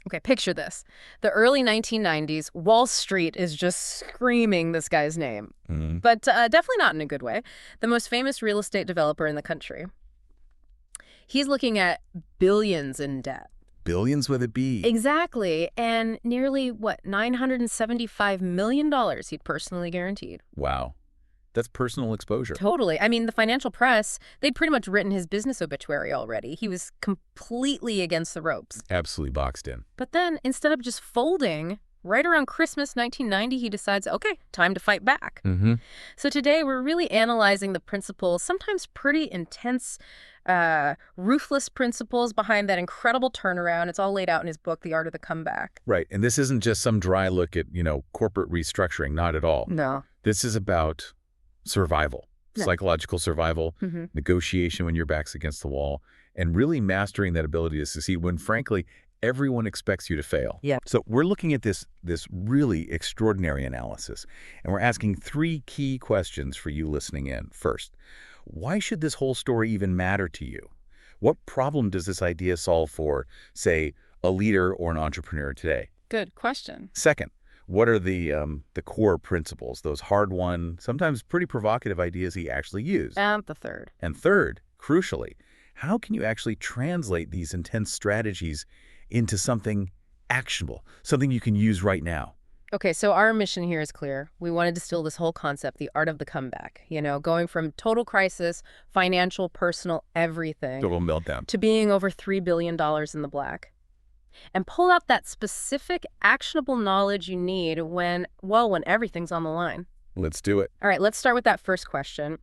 Okay, picture this. The early 1990s, Wall Street is just screaming this guy's name. Mm. But definitely not in a good way. The most famous real estate developer in the country. He's looking at billions in debt. Billions with a B. Exactly. And nearly, $975 million he'd personally guaranteed. Wow. That's personal exposure. Totally. I mean, the financial press, they'd pretty much written his business obituary already. He was completely against the ropes. Absolutely boxed in. But then, instead of just folding, right around Christmas 1990, he decides, okay, time to fight back. Mm-hmm. So today, we're really analyzing the principles, sometimes pretty intense, ruthless principles behind that incredible turnaround. It's all laid out in his book, The Art of the Comeback. Right. And this isn't just some dry look at, corporate restructuring. Not at all. No. This is about survival, psychological survival, negotiation when your back's against the wall, and really mastering that ability to succeed when, frankly, everyone expects you to fail. Yeah. So we're looking at this really extraordinary analysis, and we're asking 3 key questions for you listening in. First, why should this whole story even matter to you? What problem does this idea solve for, say, a leader or an entrepreneur today? Good question. Second, what are the core principles, those hard-won, sometimes pretty provocative ideas he actually used? And the third. And third, crucially, how can you actually translate these intense strategies into something actionable, something you can use right now? Okay, so our mission here is clear. We want to distill this whole concept, the art of the comeback, going from total crisis, financial, personal, everything, Total meltdown. to being over $3 billion in the black. And pull out that specific, actionable knowledge you need when everything's on the line. Let's do it. All right, let's start with that first question.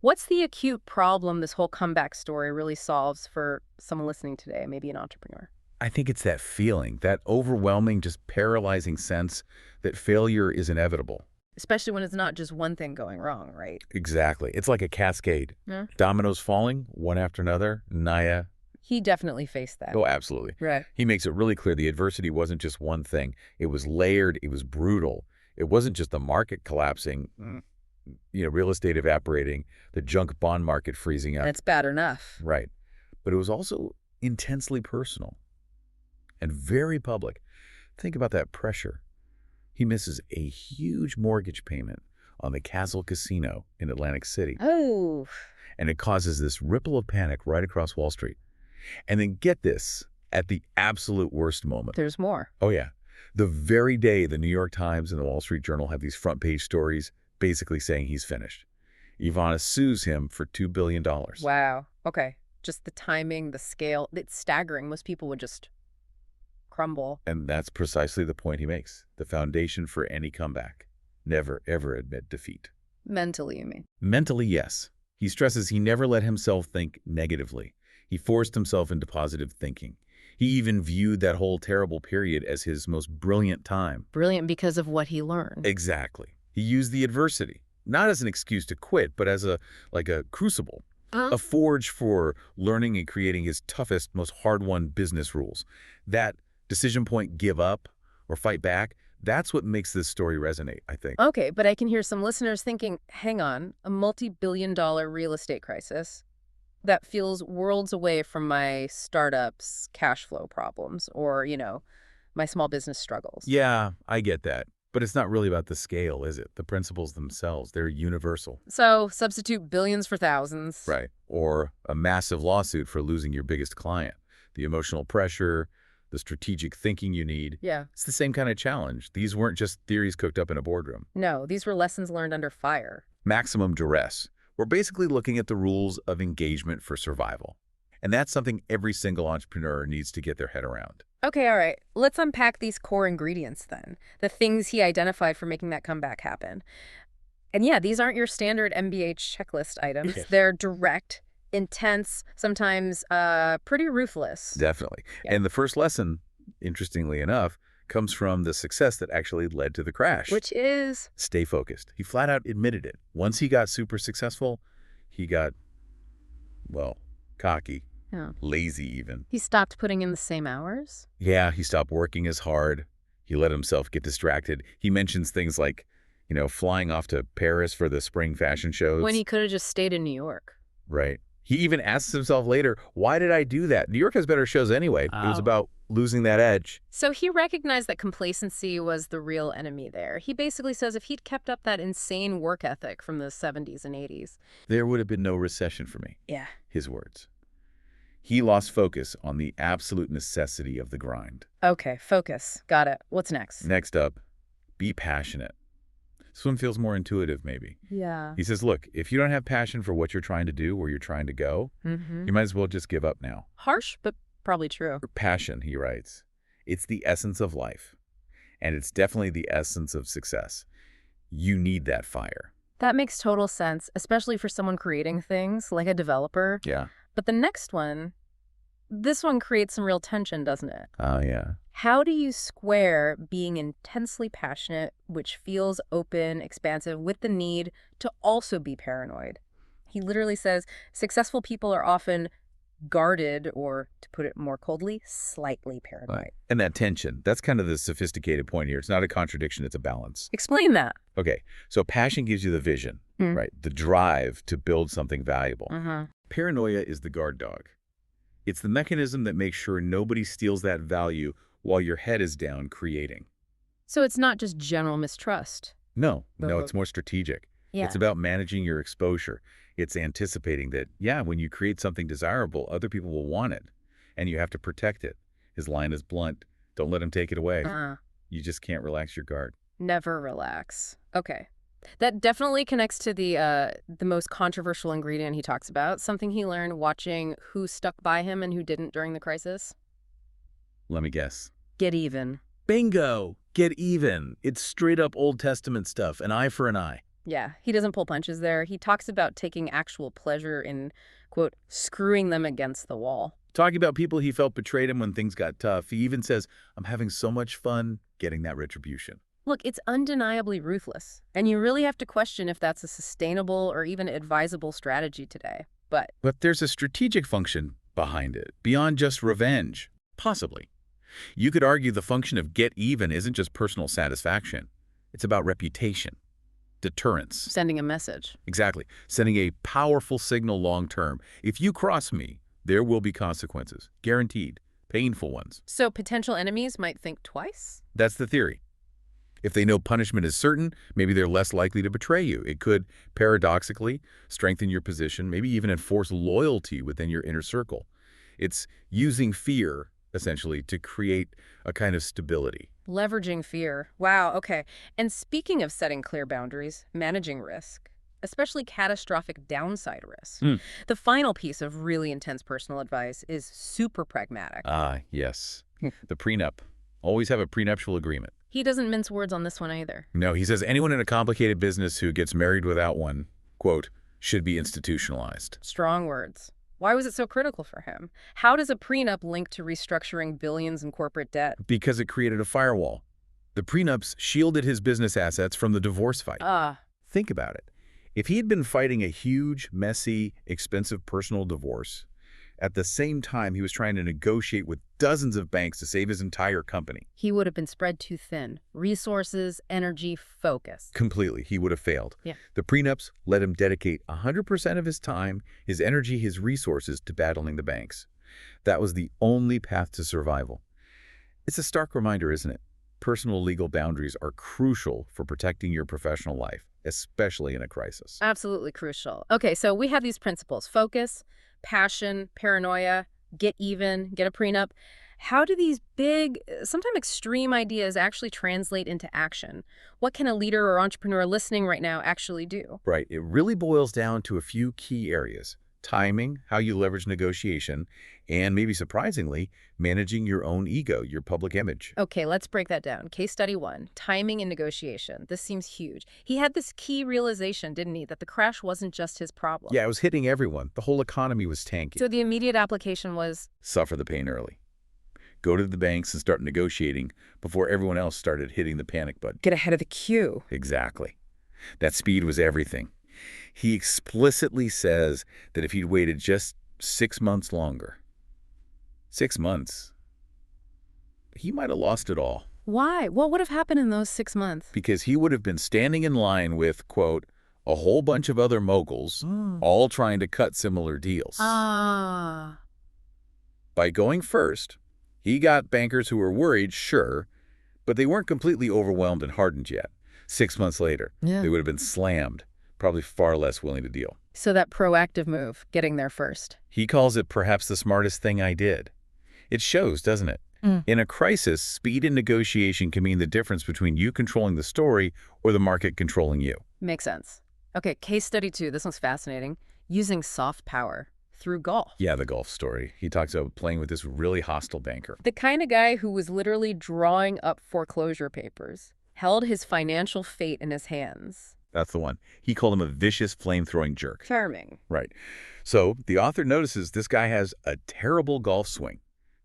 What's the acute problem this whole comeback story really solves for someone listening today, maybe an entrepreneur? I think it's that feeling, that overwhelming, just paralyzing sense that failure is inevitable. Especially when it's not just one thing going wrong, right? Exactly. It's like a cascade. Yeah. Dominoes falling, one after another. Naya. He definitely faced that. Oh, absolutely. Right. He makes it really clear the adversity wasn't just one thing. It was layered. It was brutal. It wasn't just the market collapsing, real estate evaporating, the junk bond market freezing up. And it's bad enough. Right. But it was also intensely personal and very public. Think about that pressure. He misses a huge mortgage payment on the Castle Casino in Atlantic City. Oh. And it causes this ripple of panic right across Wall Street. And then get this, at the absolute worst moment. There's more. Oh, yeah. The very day the New York Times and the Wall Street Journal have these front-page stories basically saying he's finished. Ivana sues him for $2 billion. Wow. Okay. Just the timing, the scale, it's staggering. Most people would just crumble. And that's precisely the point he makes. The foundation for any comeback. Never, ever admit defeat. Mentally, you mean? Mentally, yes. He stresses he never let himself think negatively. He forced himself into positive thinking. He even viewed that whole terrible period as his most brilliant time. Brilliant because of what he learned. Exactly. He used the adversity, not as an excuse to quit, but as a crucible, a forge for learning and creating his toughest, most hard-won business rules. That decision point, give up or fight back, that's what makes this story resonate, I think. Okay, but I can hear some listeners thinking, hang on, a multi-billion-dollar real estate crisis? That feels worlds away from my startup's cash flow problems or, my small business struggles. Yeah, I get that. But it's not really about the scale, is it? The principles themselves, they're universal. So substitute billions for thousands. Right. Or a massive lawsuit for losing your biggest client. The emotional pressure, the strategic thinking you need. Yeah. It's the same kind of challenge. These weren't just theories cooked up in a boardroom. No, these were lessons learned under fire. Maximum duress. We're basically looking at the rules of engagement for survival. And that's something every single entrepreneur needs to get their head around. Okay, all right. Let's unpack these core ingredients then. The things he identified for making that comeback happen. And yeah, these aren't your standard MBA checklist items. Yes. They're direct, intense, sometimes pretty ruthless. Definitely. Yeah. And the first lesson, interestingly enough, comes from the success that actually led to the crash. Which is? Stay focused. He flat out admitted it. Once he got super successful, he got, cocky, lazy even. He stopped putting in the same hours? Yeah, he stopped working as hard. He let himself get distracted. He mentions things like, flying off to Paris for the spring fashion shows. When he could have just stayed in New York. Right. He even asks himself later, why did I do that? New York has better shows anyway. It was about losing that edge. So he recognized that complacency was the real enemy there. He basically says if he'd kept up that insane work ethic from the 70s and 80s. There would have been no recession for me. Yeah. His words. He lost focus on the absolute necessity of the grind. Okay, focus. Got it. What's next? Next up, be passionate. This one feels more intuitive, maybe. Yeah. He says, look, if you don't have passion for what you're trying to do, where you're trying to go, you might as well just give up now. Harsh, but probably true. Passion, he writes, it's the essence of life, and it's definitely the essence of success. You need that fire. That makes total sense, especially for someone creating things, like a developer. Yeah. But the next one, this one creates some real tension, doesn't it? Oh, yeah. How do you square being intensely passionate, which feels open, expansive, with the need to also be paranoid? He literally says, successful people are often guarded, or, to put it more coldly, slightly paranoid. Right. And that tension, that's kind of the sophisticated point here. It's not a contradiction, it's a balance. Explain that. Okay, so passion gives you the vision, right? The drive to build something valuable. Paranoia is the guard dog. It's the mechanism that makes sure nobody steals that value while your head is down creating. So it's not just general mistrust. No, it's more strategic. Yeah. It's about managing your exposure. It's anticipating that, yeah, when you create something desirable, other people will want it, and you have to protect it. His line is blunt. Don't let him take it away. You just can't relax your guard. Never relax. Okay. That definitely connects to the most controversial ingredient he talks about, something he learned watching who stuck by him and who didn't during the crisis. Let me guess. Get even. Bingo! Get even. It's straight up Old Testament stuff, an eye for an eye. Yeah, he doesn't pull punches there. He talks about taking actual pleasure in, quote, screwing them against the wall. Talking about people he felt betrayed him when things got tough. He even says, I'm having so much fun getting that retribution. Look, it's undeniably ruthless, and you really have to question if that's a sustainable or even advisable strategy today. But there's a strategic function behind it, beyond just revenge. Possibly. You could argue the function of get even isn't just personal satisfaction. It's about reputation. Deterrence. Sending a message. Exactly. Sending a powerful signal long term. If you cross me, there will be consequences. Guaranteed. Painful ones. So potential enemies might think twice? That's the theory. If they know punishment is certain, maybe they're less likely to betray you. It could, paradoxically, strengthen your position, maybe even enforce loyalty within your inner circle. It's using fear, essentially, to create a kind of stability. Leveraging fear. Wow, okay. And speaking of setting clear boundaries, managing risk, especially catastrophic downside risk, the final piece of really intense personal advice is super pragmatic. Ah, yes. The prenup. Always have a prenuptial agreement. He doesn't mince words on this one either. No, he says anyone in a complicated business who gets married without one, quote, should be institutionalized. Strong words. Why was it so critical for him? How does a prenup link to restructuring billions in corporate debt? Because it created a firewall. The prenups shielded his business assets from the divorce fight. Think about it. If he had been fighting a huge, messy, expensive personal divorce, at the same time he was trying to negotiate with dozens of banks to save his entire company. He would have been spread too thin. Resources, energy, focus. Completely. He would have failed. Yeah. The prenups let him dedicate 100% of his time, his energy, his resources to battling the banks. That was the only path to survival. It's a stark reminder, isn't it? Personal legal boundaries are crucial for protecting your professional life, especially in a crisis. Absolutely crucial. Okay, so we have these principles: focus, passion, paranoia, get even, get a prenup. How do these big, sometimes extreme ideas actually translate into action? What can a leader or entrepreneur listening right now actually do? Right. It really boils down to a few key areas: timing, how you leverage negotiation, and maybe surprisingly, managing your own ego, your public image. Okay, let's break that down. Case study 1, timing and negotiation. This seems huge. He had this key realization, didn't he, that the crash wasn't just his problem. Yeah, it was hitting everyone. The whole economy was tanking. So the immediate application was? Suffer the pain early. Go to the banks and start negotiating before everyone else started hitting the panic button. Get ahead of the queue. Exactly. That speed was everything. He explicitly says that if he'd waited just 6 months longer, 6 months, he might have lost it all. Why? What would have happened in those 6 months? Because he would have been standing in line with, quote, a whole bunch of other moguls, all trying to cut similar deals. Ah. By going first, He got bankers who were worried, sure, but they weren't completely overwhelmed and hardened yet. 6 months later, Yeah. they would have been slammed, probably far less willing to deal. So that proactive move, getting there first. He calls it perhaps the smartest thing I did. It shows, doesn't it? In a crisis, speed in negotiation can mean the difference between you controlling the story or the market controlling you. Makes sense. Okay, case study 2. This one's fascinating. Using soft power through golf. Yeah, the golf story. He talks about playing with this really hostile banker. The kind of guy who was literally drawing up foreclosure papers, held his financial fate in his hands. That's the one. He called him a vicious, flame-throwing jerk. Charming. Right. So the author notices this guy has a terrible golf swing,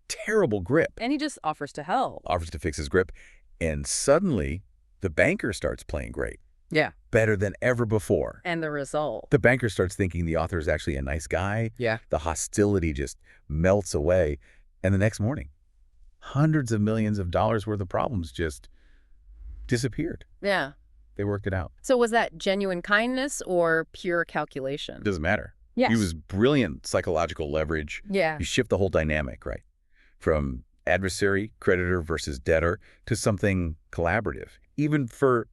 terrible grip, And he just offers to help. offers to fix his grip, and suddenly the banker starts playing great, Yeah. better than ever before. And the result. The banker starts thinking the author is actually a nice guy. Yeah. The hostility just melts away. And the next morning, hundreds of millions of dollars worth of problems just disappeared. Yeah. They worked it out. So was that genuine kindness or pure calculation? It doesn't matter. Yes. He was brilliant psychological leverage. Yeah. You shift the whole dynamic, right? From adversary, creditor versus debtor to something collaborative, even for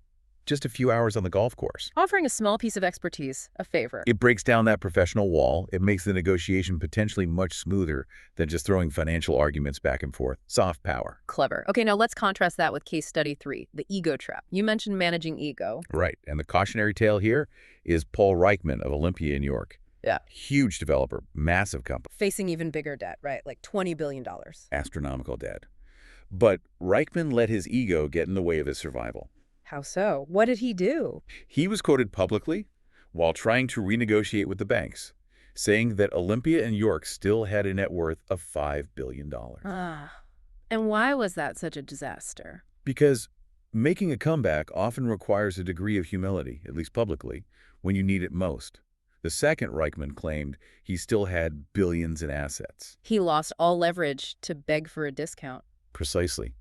just a few hours on the golf course. Offering a small piece of expertise, a favor. It breaks down that professional wall. It makes the negotiation potentially much smoother than just throwing financial arguments back and forth. Soft power. Clever. Okay, now let's contrast that with case study 3, the ego trap. You mentioned managing ego. Right. And the cautionary tale here is Paul Reichman of Olympia in New York. Yeah. Huge developer, massive company. Facing even bigger debt, right? Like $20 billion. Astronomical debt. But Reichman let his ego get in the way of his survival. How so? What did he do? He was quoted publicly while trying to renegotiate with the banks, saying that Olympia and York still had a net worth of $5 billion. And why was that such a disaster? Because making a comeback often requires a degree of humility, at least publicly, when you need it most. The second, Reichman claimed, he still had billions in assets. He lost all leverage to beg for a discount. Precisely.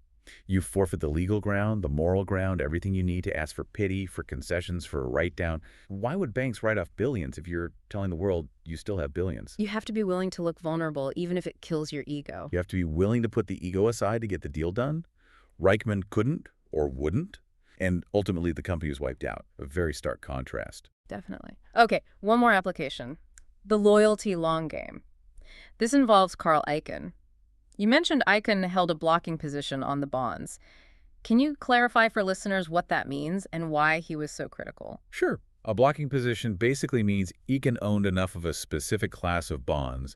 You forfeit the legal ground, the moral ground, everything you need to ask for pity, for concessions, for a write-down. Why would banks write off billions if you're telling the world you still have billions? You have to be willing to look vulnerable, even if it kills your ego. You have to be willing to put the ego aside to get the deal done. Reichman couldn't or wouldn't, and ultimately the company was wiped out. A very stark contrast. Definitely. Okay, one more application. The loyalty long game. This involves Carl Icahn. You mentioned Icahn held a blocking position on the bonds. Can you clarify for listeners what that means and why he was so critical? Sure. A blocking position basically means Icahn owned enough of a specific class of bonds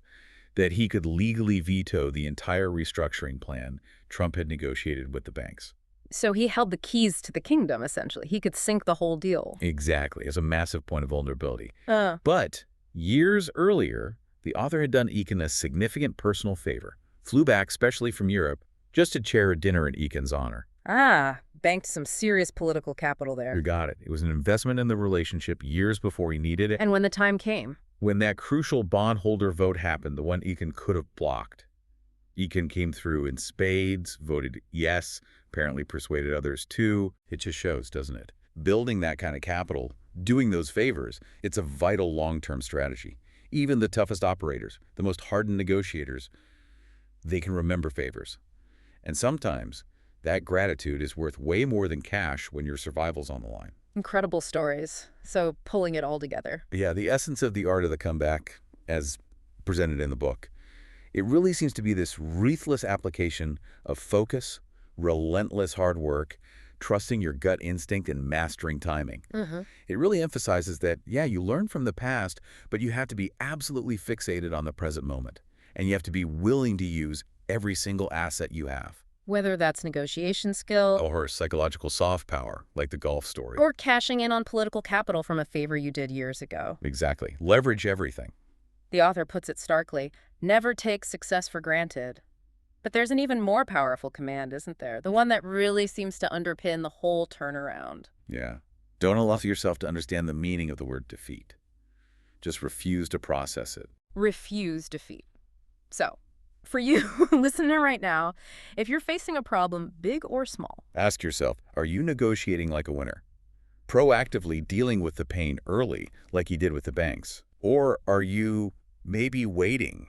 that he could legally veto the entire restructuring plan Trump had negotiated with the banks. So he held the keys to the kingdom, essentially. He could sink the whole deal. Exactly, as a massive point of vulnerability. Uh, But years earlier, the author had done Icahn a significant personal favor. Flew back, specially from Europe, just to chair a dinner in Icahnn's honor. Banked some serious political capital You there. got it. It was an investment in the relationship years before he needed it. And when the time came, When that crucial bondholder vote happened, the one Icahn could have blocked, Icahn came through in spades, voted yes, apparently persuaded others too. It just shows, doesn't it? Building that kind of capital, doing those favors, it's a vital long-term strategy. Even the toughest operators, the most hardened negotiators, they can remember favors. And sometimes that gratitude is worth way more than cash when your survival's on the line. incredible stories. So pulling it all together. Yeah, the essence of the art of the comeback, as presented in the book, it really seems to be this ruthless application of focus, relentless hard work, trusting your gut instinct and mastering timing. It really emphasizes that, yeah, you learn from the past, but you have to be absolutely fixated on the present moment. And you have to be willing to use every single asset you have. Whether that's negotiation skill Or psychological soft power, like the golf story. or cashing in on political capital from a favor you did years ago. Exactly. Leverage everything. The author puts it starkly, never take success for granted. But there's an even more powerful command, isn't there? The one that really seems to underpin the whole turnaround. Yeah. Don't allow yourself to understand the meaning of the word defeat. Just refuse to process it. Refuse defeat. So, for you, listener right now, if you're facing a problem, big or small, Ask yourself, are you negotiating like a winner? Proactively dealing with the pain early, like you did with the banks? Or are you maybe waiting,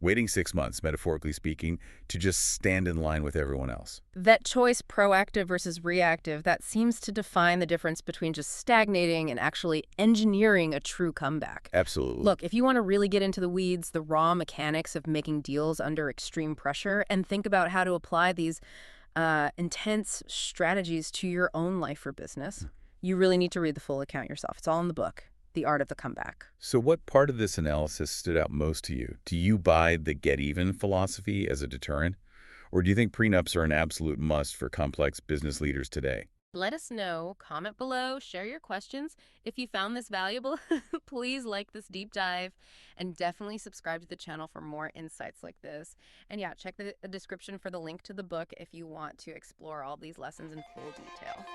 waiting 6 months, metaphorically speaking, to just stand in line with everyone else. That choice, proactive versus reactive, that seems to define the difference between just stagnating and actually engineering a true comeback. Absolutely. Look, if you want to really get into the weeds, the raw mechanics of making deals under extreme pressure, and think about how to apply these intense strategies to your own life or business, you really need to read the full account yourself. It's all in the book, The Art of the Comeback. So what part of this analysis stood out most to you? Do you buy the get-even philosophy as a deterrent? Or do you think prenups are an absolute must for complex business leaders today? Let us know. Comment below. Share your questions. If you found this valuable, please like this deep dive and definitely subscribe to the channel for more insights like this. And yeah, check the description for the link to the book if you want to explore all these lessons in full detail.